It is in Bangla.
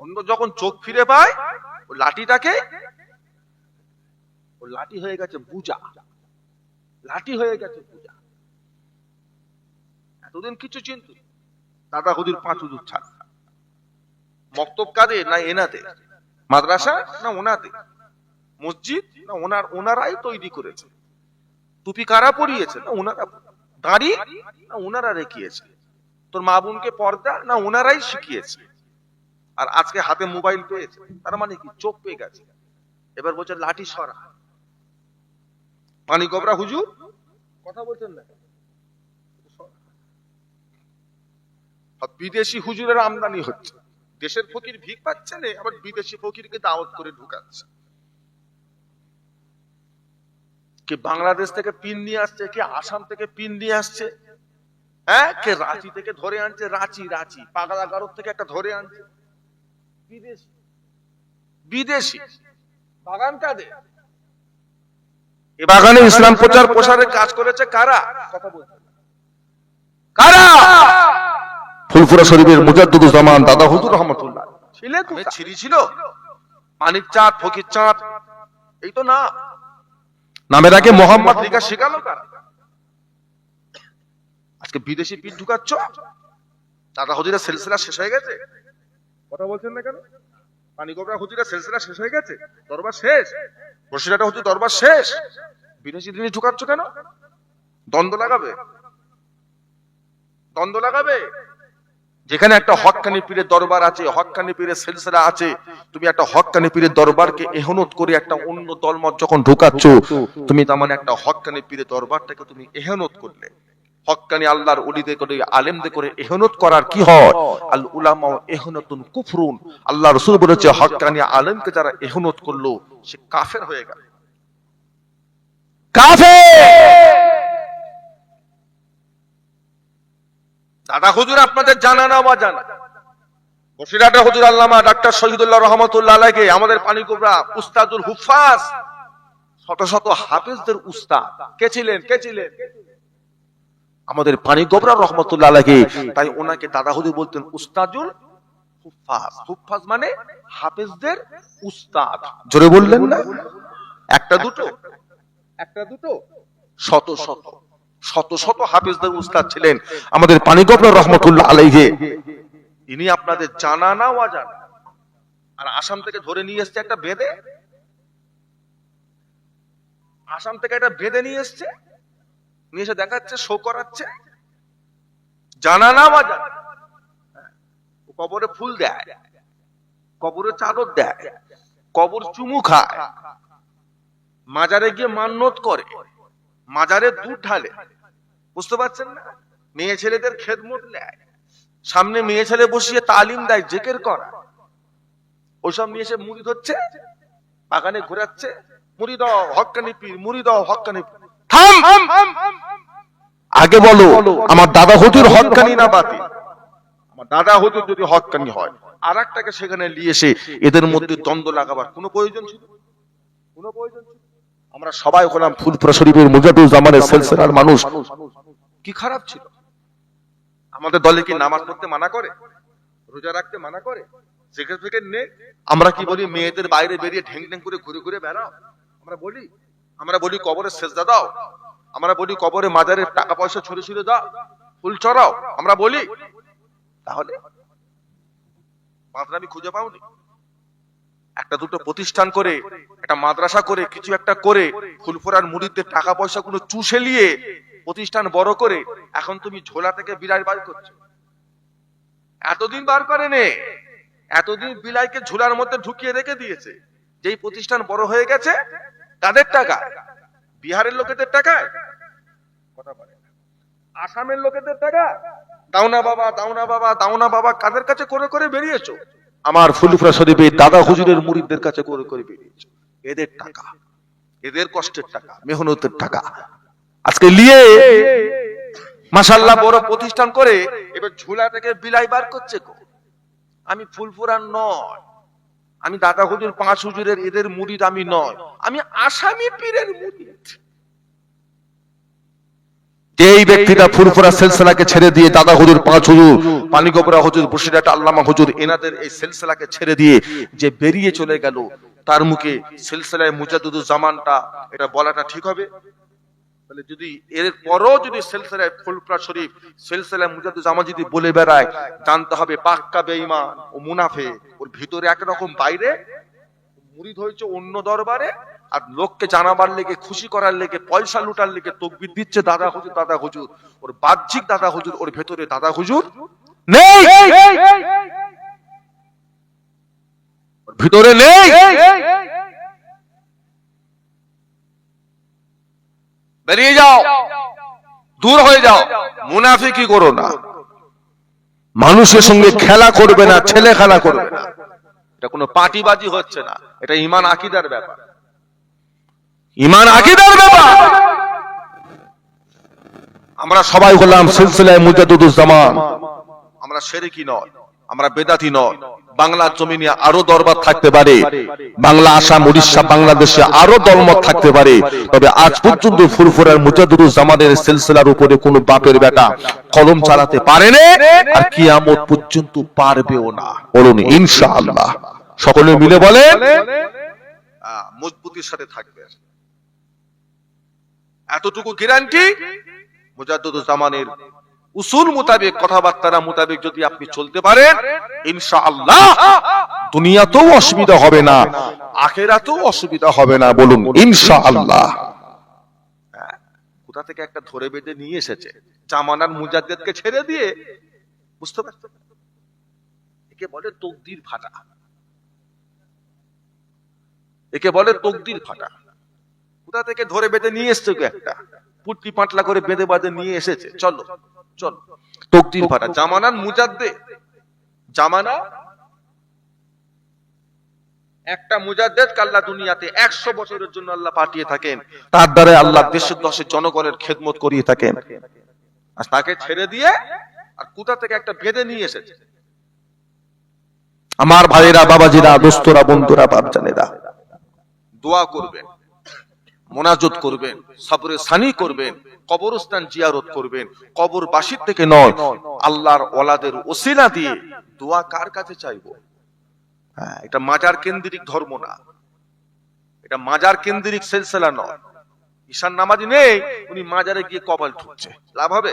অন্ধ যখন চোখ ফিরে পায় ও লাঠিটাকে ও লাঠি হয়ে গেছে বুজা, লাঠি হয়ে গেছে বুজা। এতদিন কিছু চিন্ত দাদা হুজুর 5 হুজুর ছাড়, মক্তব কাদের না এনাতে, মাদ্রাসা না ওনাতে, মসজিদ না ওনারাই তৈরি করেছে, টুপি কারা পরিয়েছে না ওনারা, দাড়ি না ওনারা রেখিয়েছে, তোর মা বোনকে পর্দা না ওনারাই শিখিয়েছে। আর আজকে হাতে মোবাইল পেয়েছে, তার মানে কি চোখ পেয়ে গেছে। এবার বলছে লাঠি সরা। পানি গবরা হুজুর কথা বলছেন না, বিদেশি হুজুরের আমদানি হচ্ছে, দেশের ফকির ভিক পাচ্ছে না, আবার বিদেশি ফকিরকে দাওয়াত করে ঢুকাচ্ছে। কে বাংলাদেশ থেকে পিন নিয়ে আসছে, কে আসাম থেকে পিন নিয়ে আসছে, হ্যাঁ, কে রাঁচি থেকে ধরে আনছে, রাঁচি পাগলাগারদ থেকে একটা ধরে আনছে, বিদেশি বিদেশি। বাগান কাদের? এ বাগানে ইসলাম প্রচার প্রসারের কাজ করেছে কারা? কথা বলতে কারা? ফুলপুরা শরীফের মুজাদ্দুজ্জামান দাদা হুজুর রহমাতুল্লাহ ছিল। মানিক চাঁদ, ফকির চাঁদ, এই তো না, নামের আগে মোহাম্মদ লিখা শেখালো কারা? আজকে বিদেশি পিঠ ঢুকাচ্ছ। দাদা হুজুরের সিলসিলা শেষ হয়ে গেছে, কথা বলছেন না কেন? পানি গোবরা হুজুরের সিলসিলা শেষ হয়ে গেছে, দরবার শেষ, বসিরাটা হুজুর দরবার শেষ, বিদেশি জিনিস ঢুকাচ্ছ কেন? দ্বন্দ্ব লাগাবে, দ্বন্দ্ব লাগাবে। যেখানে একটা হক্কানি পীরের দরবার আছে, হক্কানি পীরের সিলসিলা আছে, তুমি একটা হক্কানি পীরের দরবারকে এহনত করে একটা অন্য দলমত যখন ঢুকাচ্ছ, তুমি তার মানে একটা হক্কানি পীরের দরবারটাকে তুমি এহনত করলে। হক্কানি আল্লাহর ওলিদের করে, আলেমদের করে এহনত করার কি হয়? আল উলামা এহনতুন কুফরুন। আল্লাহ রাসূল বলেছে হক্কানি আলেমকে যারা এহনত করলো সে কাফের হয়ে গেল, কাফের। দাদা হুজুর আপনাদের জানা না অজানা, বসিরহাটের হুজুর আল্লামা ডাক্তার শহীদুল্লাহ রহমাতুল্লাহ আলাইহি, আমাদের পানি গোবরা উস্তাদুল হুফাজ, শত শত হাফেজদের উস্তাদ কে ছিলেন? কে ছিলেন? আমাদের পানি গোবরা রহমাতুল্লাহ আলাইহি। তাই ওনাকে দাদা হুজুর বলতেন উস্তাদুল হুফাজ। হুফাজ মানে হাফেজদের উস্তাদ। জোরে বললেন না? একটা দুটো, একটা দুটো, শত শত শত শত হাফেজদের উস্তাদ ছিলেন আমাদের পানি গোবরা রহমাতুল্লাহ আলাইহি। ইনি আপনাদের জানা না অজানা। আর আসাম থেকে ধরে নিয়ে এসছে একটা বেদে, আসাম থেকে একটা বেদে নিয়ে এসছে, নিয়ে এসে দেখাচ্ছে, শো করাচ্ছে, জানা না অজানা। কবরে ফুল দেয়, কবরে চাদর দেয়, কবর চুমু খায়, মাজারে গিয়ে মান্নত করে, মাজারে দুধ ঢালে, বুঝতে পারছেন না? মেয়ে ছেলেদের খেদমত নেয়, সামনে মেয়ে ছেলে বসিয়ে তালিম দেয়, জিকির করা, ওইসব নিয়ে এসে মুড়ি ধরছে, বাগানে ঘোরাচ্ছে, মুড়ি দাও হক্কানি পীর, মুড়ি দাও হক্কানি পীর। থাম, আগে বলো আমার দাদা হুজুর হক্কানি না বাতিল? আমার দাদা হুজুর যদি হক্কানি হয়, আর একটাকে সেখানে নিয়ে এসে এদের মধ্যে দ্বন্দ্ব লাগাবার কোনো প্রয়োজন ছিল? কোনো প্রয়োজন ছিল? আমরা সবাই হলাম ফুলপুরা শরীফের মুজাদ্দুজ্জামানের সিলসিলার মানুষ। কি খারাপ ছিল? আমাদের দলে কি নামাজ পড়তে মানা করে, রোজা রাখতে মানা করে, জিকির ফিকির নেই? আমরা কি বলি মেয়েদের বাইরে বেরিয়ে ঢেং ঢেং করে ঘুরে ঘুরে বেড়াও? আমরা বলি কবরে সেজদা দাও, আমরা বলি কবরে মাজারের টাকা পয়সা ছুঁড়ে ছুঁড়ে দাও, ফুল চড়াও, আমরা বলি। তাহলে মাদ্রাসা খুঁজে পাওনি? একটা দুটো প্রতিষ্ঠান করে, একটা মাদ্রাসা করে, কিছু একটা করে, ফুলপুরার মুরিদদের টাকা পয়সা গুলো চুষে নিয়ে প্রতিষ্ঠান বড় করে এখন তুমি ঝোলা থেকে বিলাই বার করছো। এতদিন বার করে নে, এতদিন বিলাইকে ঝোলার মধ্যে ঢুকিয়ে রেখে দিয়েছে। যেই প্রতিষ্ঠান বড় হয়ে গেছে, কাদের টাকা? বিহারের লোকেদের টাকায়, কথা বলে আসামের লোকেদের টাকা। দাওনা বাবা, দাওনা বাবা, দাওনা বাবা কাদের কাছে করে করে বেরিয়েছো? আমার ফুলপুরা শরীফের দাদা হুজুরের মুরিদদের কাছে করে করে বেরিয়েছো। এদের টাকা, এদের কষ্টের টাকা, মেহনতের টাকা আজকে নিয়ে মাশাআল্লাহ বড় প্রতিষ্ঠান করে এবার ঝোলা থেকে বিলাই বার করছে। আমি ফুলপুরার নয়, আমি দাদা হুজুর 5 হুজুরের এদের মুরিদ আমি নয়, আমি আসামি পীরের মুরিদ। যে এই ব্যক্তিটা ফুরফুরা সিলসিলাকে ছেড়ে দিয়ে দাদা হুজুর, পাঁচ হুজুর, পানিকোপরা হুজুর, বসিরহাট আল্লামা হুজুর, এনাদের এই সিলসিলাকে ছেড়ে দিয়ে যে বেরিয়ে চলে গেল, তার মুখে সিলসিলায় মুজাদ্দিদুজ জামানটা এটা বলাটা ঠিক হবে? তাহলে যদি এর পরও যদি সিলসিলায় ফুরফুরা শরীফ, সিলসিলায় মুজাদ্দিদুজ জামান যদি বলে বেড়ায়, জানতে হবে পাক্কা বেঈমান ও মুনাফিক। ওর ভিতরে একরকম, বাইরে মুরিদ হয়েছে অন্য দরবারে, আর লোককে জানাবার লেগে, খুশি করার লেগে, পয়সা লুটার লেগে তকবির দিচ্ছে দাদা হুজুর, দাদা হুজুর। ওর বাহ্যিক দাদা হুজুর, ওর ভেতরে দাদা হুজুর নেই, ওর ভিতরে নেই। বেরিয়ে যাও, দূর হয়ে যাও, মুনাফিকি করো না, মানুষের সঙ্গে খেলা করবে না, ছেলে খেলা করবে না। এটা কোনো পার্টিবাজি হচ্ছে না, এটা ঈমান আকীদার ব্যাপার, ঈমান আকীদার ব্যাপার। আমরা সবাই হলাম সিলসিলায় মুজাদ্দিদুজ জামান, আমরা শিরকি নয়, আমরা বেদাতি নয়। বাংলার জমিনে আরো দরবার থাকতে পারে, বাংলা, আসাম, উড়িষ্যা, বাংলাদেশে আরো দলমত থাকতে পারে, তবে আজ পর্যন্ত ফুরফুরার মুজাদ্দিদুজ জামানের সিলসিলার উপরে কোনো বাপের বেটা কলম চালাতে পারেনি, আর কিয়ামত পর্যন্ত পারবেও না। বলুন ইনশাআল্লাহ। সকলে মিলে বলেন মজবুতির সাথে থাকবে, এতটুকু গ্যারান্টি। মুজাদ্দিদুজ জামানের উসুল মোতাবেক, কথাবার্তা মোতাবেক যদি আপনি চলতে পারেন, ইনশাআল্লাহ দুনিয়াতেও অসুবিধা হবে না, আখিরাতেও অসুবিধা হবে না। বলুন ইনশাআল্লাহ। কোথা থেকে একটা ধরে বেঁধে নিয়ে এসেছে, জামানার মুজাদ্দিদকে ছেড়ে দিয়ে। বুঝতে পারছেন? একে বলে তকদির ফাটা, একে বলে তকদির ফাটা। কোথা থেকে ধরে বেঁধে নিয়ে এসছে, একটা পুটকি পাটলা করে বেঁধে বাঁধে নিয়ে এসেছে, চলো চলো, তকদির ফাটা। জামানার মুজাদ্দিদ, জামানা একটা মুজাদ্দিদ আল্লাহ দুনিয়াতে 100 বছরের জন্য আল্লাহ পাঠিয়ে থাকেন, তার দ্বারা আল্লাহ দেশের দশের জনগণের খেদমত করিয়ে থাকেন। আর তাকে ছেড়ে দিয়ে আর কোথা থেকে একটা বেঁধে নিয়ে এসেছে। আমার ভাইয়েরা, বাবাজিরা, দোস্তরা, বন্ধুরা, বাপজানেরা, দোয়া করবেন, মোনাজাত করবেন, সবরে সানি করবেন, কবরস্থান জিয়ারত করবেন। কবরবাসীর থেকে নয়, আল্লাহর ওয়ালাদের ওসিলা দিয়ে দোয়া কার কাছে চাইবো? হ্যাঁ, এটা মাজার কেন্দ্রিক ধর্ম না, এটা মাজার কেন্দ্রিক সিলসিলা নয়। ঈশান নামাজি নেই, উনি মাজারে গিয়ে কপাল ঠুকছে, লাভ হবে?